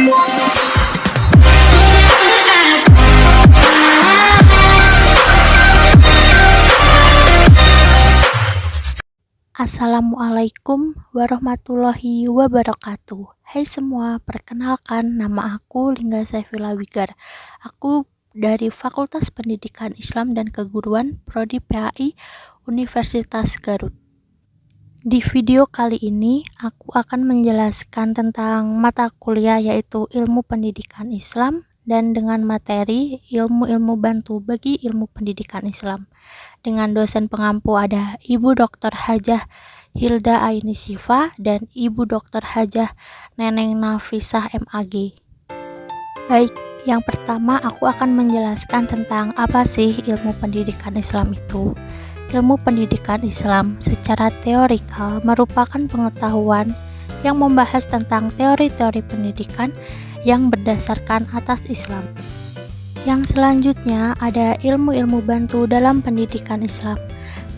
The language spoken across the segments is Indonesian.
Assalamualaikum warahmatullahi wabarakatuh. Hai semua, perkenalkan nama aku Lingga Saifila Wigar. Aku dari Fakultas Pendidikan Islam dan Keguruan Prodi PAI Universitas Garut. Di video kali ini aku akan menjelaskan tentang mata kuliah yaitu Ilmu Pendidikan Islam dan dengan materi ilmu-ilmu bantu bagi ilmu pendidikan Islam. Dengan dosen pengampu ada Ibu Dr. Hajah Hilda Aini Sifa dan Ibu Dr. Hajah Neneng Nafisah MAG. Baik, yang pertama aku akan menjelaskan tentang apa sih ilmu pendidikan Islam itu. Ilmu pendidikan Islam secara teorikal merupakan pengetahuan yang membahas tentang teori-teori pendidikan yang berdasarkan atas Islam. Yang selanjutnya ada ilmu-ilmu bantu dalam pendidikan Islam.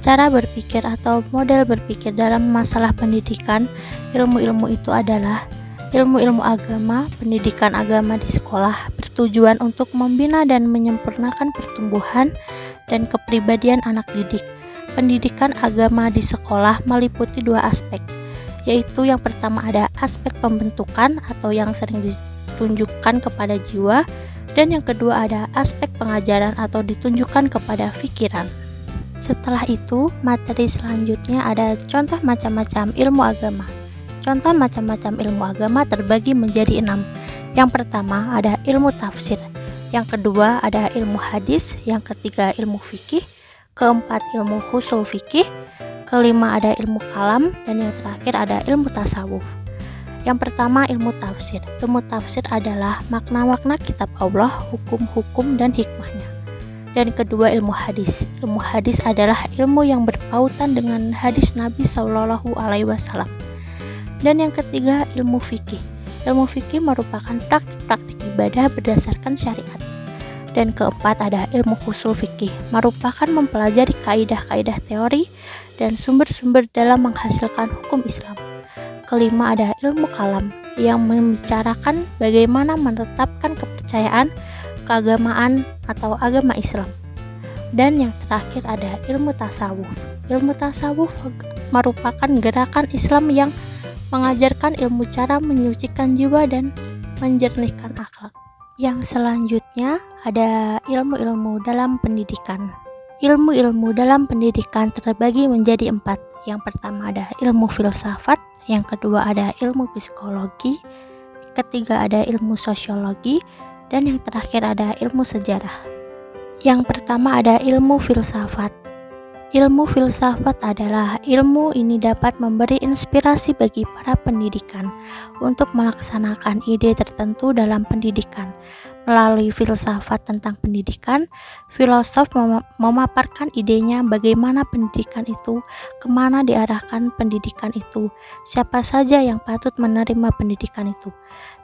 Cara berpikir atau model berpikir dalam masalah pendidikan, ilmu-ilmu itu adalah ilmu-ilmu agama, pendidikan agama di sekolah, bertujuan untuk membina dan menyempurnakan pertumbuhan dan kepribadian anak didik. Pendidikan agama di sekolah meliputi dua aspek, yaitu yang pertama ada aspek pembentukan atau yang sering ditunjukkan kepada jiwa, dan yang kedua ada aspek pengajaran atau ditunjukkan kepada pikiran. Setelah itu, materi selanjutnya ada contoh macam-macam ilmu agama. Contoh macam-macam ilmu agama terbagi menjadi 6. Yang pertama ada ilmu tafsir, yang kedua ada ilmu hadis, yang ketiga ilmu fikih, keempat ilmu ushul fikih, kelima ada ilmu kalam, dan yang terakhir ada ilmu tasawuf. Yang pertama ilmu tafsir. Ilmu tafsir adalah makna-makna kitab Allah, hukum-hukum dan hikmahnya. Dan kedua ilmu hadis. Ilmu hadis adalah ilmu yang berpautan dengan hadis Nabi Shallallahu Alaihi Wasallam. Dan yang ketiga ilmu fikih. Ilmu fikih merupakan praktik-praktik ibadah berdasarkan syariat. Dan keempat ada ilmu ushul fikih, merupakan mempelajari kaidah-kaidah teori dan sumber-sumber dalam menghasilkan hukum Islam. Kelima ada ilmu kalam yang membicarakan bagaimana menetapkan kepercayaan, keagamaan atau agama Islam. Dan yang terakhir ada ilmu tasawuf. Ilmu tasawuf merupakan gerakan Islam yang mengajarkan ilmu cara menyucikan jiwa dan menjernihkan akhlak. Yang selanjutnya ada ilmu-ilmu dalam pendidikan. Ilmu-ilmu dalam pendidikan terbagi menjadi 4. Yang pertama ada ilmu filsafat, yang kedua ada ilmu psikologi, ketiga ada ilmu sosiologi, dan yang terakhir ada ilmu sejarah. Yang pertama ada ilmu filsafat. Ilmu filsafat adalah ilmu ini dapat memberi inspirasi bagi para pendidikan untuk melaksanakan ide tertentu dalam pendidikan. Melalui filsafat tentang pendidikan, filosof memaparkan idenya bagaimana pendidikan itu, kemana diarahkan pendidikan itu, siapa saja yang patut menerima pendidikan itu,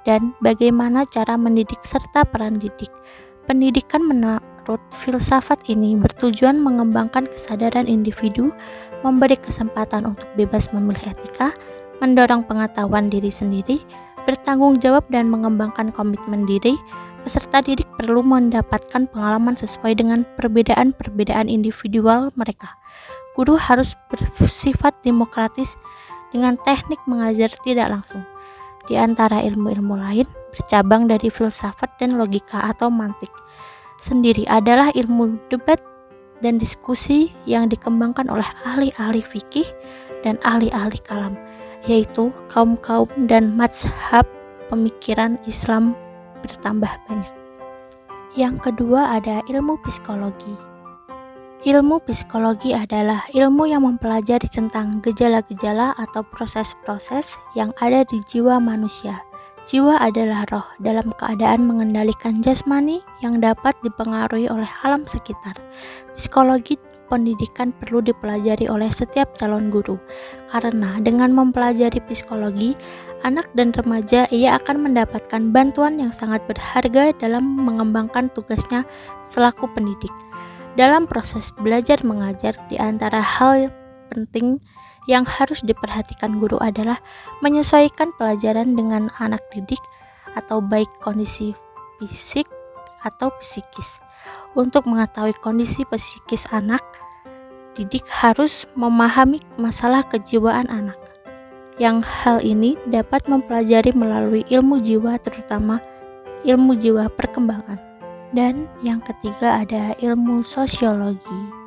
dan bagaimana cara mendidik serta peran didik. Pendidikan menurut filsafat ini bertujuan mengembangkan kesadaran individu, memberi kesempatan untuk bebas memilih etika, mendorong pengetahuan diri sendiri, bertanggung jawab dan mengembangkan komitmen diri. Peserta didik perlu mendapatkan pengalaman sesuai dengan perbedaan-perbedaan individual mereka. Guru harus bersifat demokratis dengan teknik mengajar tidak langsung. Di antara ilmu-ilmu lain, bercabang dari filsafat dan logika atau mantik sendiri adalah ilmu debat dan diskusi yang dikembangkan oleh ahli-ahli fikih dan ahli-ahli kalam, yaitu kaum-kaum dan mazhab pemikiran Islam bertambah banyak. Yang kedua ada ilmu psikologi. Ilmu psikologi adalah ilmu yang mempelajari tentang gejala-gejala atau proses-proses yang ada di jiwa manusia. Jiwa adalah roh dalam keadaan mengendalikan jasmani yang dapat dipengaruhi oleh alam sekitar. Psikologi pendidikan perlu dipelajari oleh setiap calon guru, karena dengan mempelajari psikologi, anak dan remaja ia akan mendapatkan bantuan yang sangat berharga dalam mengembangkan tugasnya selaku pendidik. Dalam proses belajar mengajar, di antara hal penting yang harus diperhatikan guru adalah menyesuaikan pelajaran dengan anak didik atau baik kondisi fisik atau psikis. Untuk mengetahui kondisi psikis anak, didik harus memahami masalah kejiwaan anak. Yang hal ini dapat mempelajari melalui ilmu jiwa, terutama ilmu jiwa perkembangan. Dan yang ketiga ada ilmu sosiologi.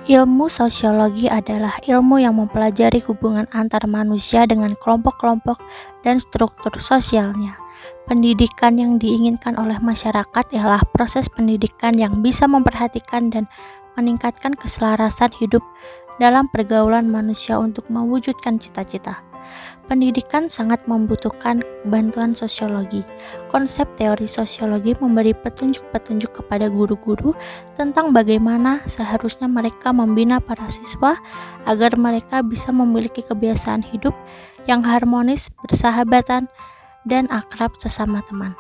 Ilmu sosiologi adalah ilmu yang mempelajari hubungan antar manusia dengan kelompok-kelompok dan struktur sosialnya. Pendidikan yang diinginkan oleh masyarakat ialah proses pendidikan yang bisa memperhatikan dan meningkatkan keselarasan hidup dalam pergaulan manusia untuk mewujudkan cita-cita. Pendidikan sangat membutuhkan bantuan sosiologi. Konsep teori sosiologi memberi petunjuk-petunjuk kepada guru-guru tentang bagaimana seharusnya mereka membina para siswa agar mereka bisa memiliki kebiasaan hidup yang harmonis, bersahabatan, dan akrab sesama teman.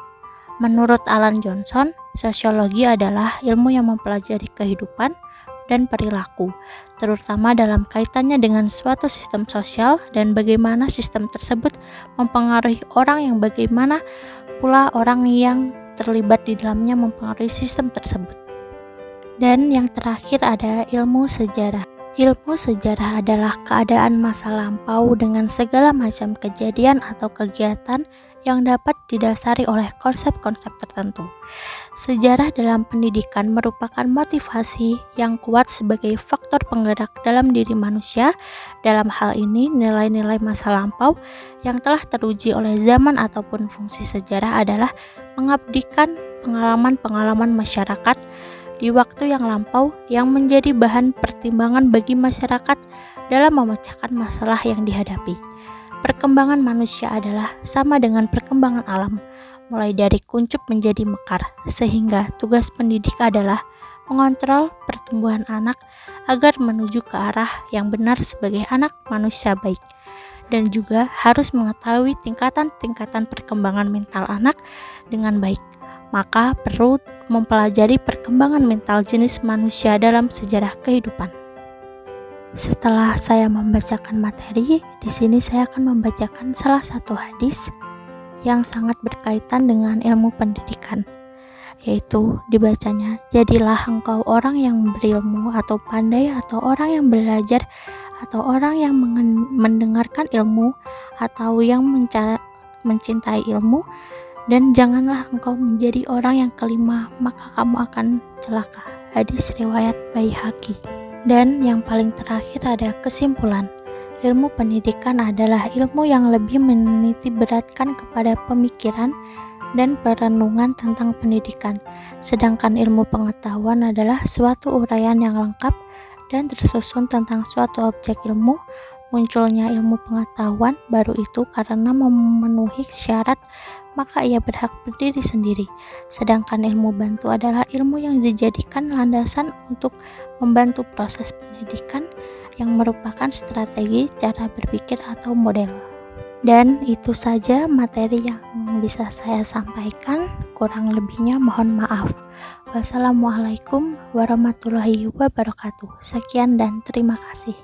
Menurut Alan Johnson, sosiologi adalah ilmu yang mempelajari kehidupan dan perilaku, terutama dalam kaitannya dengan suatu sistem sosial dan bagaimana sistem tersebut mempengaruhi orang yang bagaimana pula orang yang terlibat di dalamnya mempengaruhi sistem tersebut. Dan yang terakhir ada ilmu sejarah. Ilmu sejarah adalah keadaan masa lampau dengan segala macam kejadian atau kegiatan yang dapat didasari oleh konsep-konsep tertentu. Sejarah dalam pendidikan merupakan motivasi yang kuat sebagai faktor penggerak dalam diri manusia. Dalam hal ini, nilai-nilai masa lampau yang telah teruji oleh zaman ataupun fungsi sejarah adalah mengabdikan pengalaman-pengalaman masyarakat di waktu yang lampau yang menjadi bahan pertimbangan bagi masyarakat dalam memecahkan masalah yang dihadapi. Perkembangan manusia adalah sama dengan perkembangan alam, mulai dari kuncup menjadi mekar, sehingga tugas pendidik adalah mengontrol pertumbuhan anak agar menuju ke arah yang benar sebagai anak manusia baik, dan juga harus mengetahui tingkatan-tingkatan perkembangan mental anak dengan baik. Maka perlu mempelajari perkembangan mental jenis manusia dalam sejarah kehidupan. Setelah saya membacakan materi, di sini saya akan membacakan salah satu hadis yang sangat berkaitan dengan ilmu pendidikan, yaitu dibacanya, "Jadilah engkau orang yang berilmu atau pandai atau orang yang belajar atau orang yang mendengarkan ilmu atau yang mencintai ilmu, dan janganlah engkau menjadi orang yang kelima, maka kamu akan celaka." Hadis riwayat Baihaqi. Dan yang paling terakhir ada kesimpulan. Ilmu pendidikan adalah ilmu yang lebih meniti beratkan kepada pemikiran dan perenungan tentang pendidikan, sedangkan ilmu pengetahuan adalah suatu uraian yang lengkap dan tersusun tentang suatu objek ilmu. Munculnya ilmu pengetahuan baru itu karena memenuhi syarat, maka ia berhak berdiri sendiri. Sedangkan ilmu bantu adalah ilmu yang dijadikan landasan untuk membantu proses pendidikan yang merupakan strategi, cara berpikir, atau model. Dan itu saja materi yang bisa saya sampaikan, kurang lebihnya mohon maaf. Wassalamualaikum warahmatullahi wabarakatuh. Sekian dan terima kasih.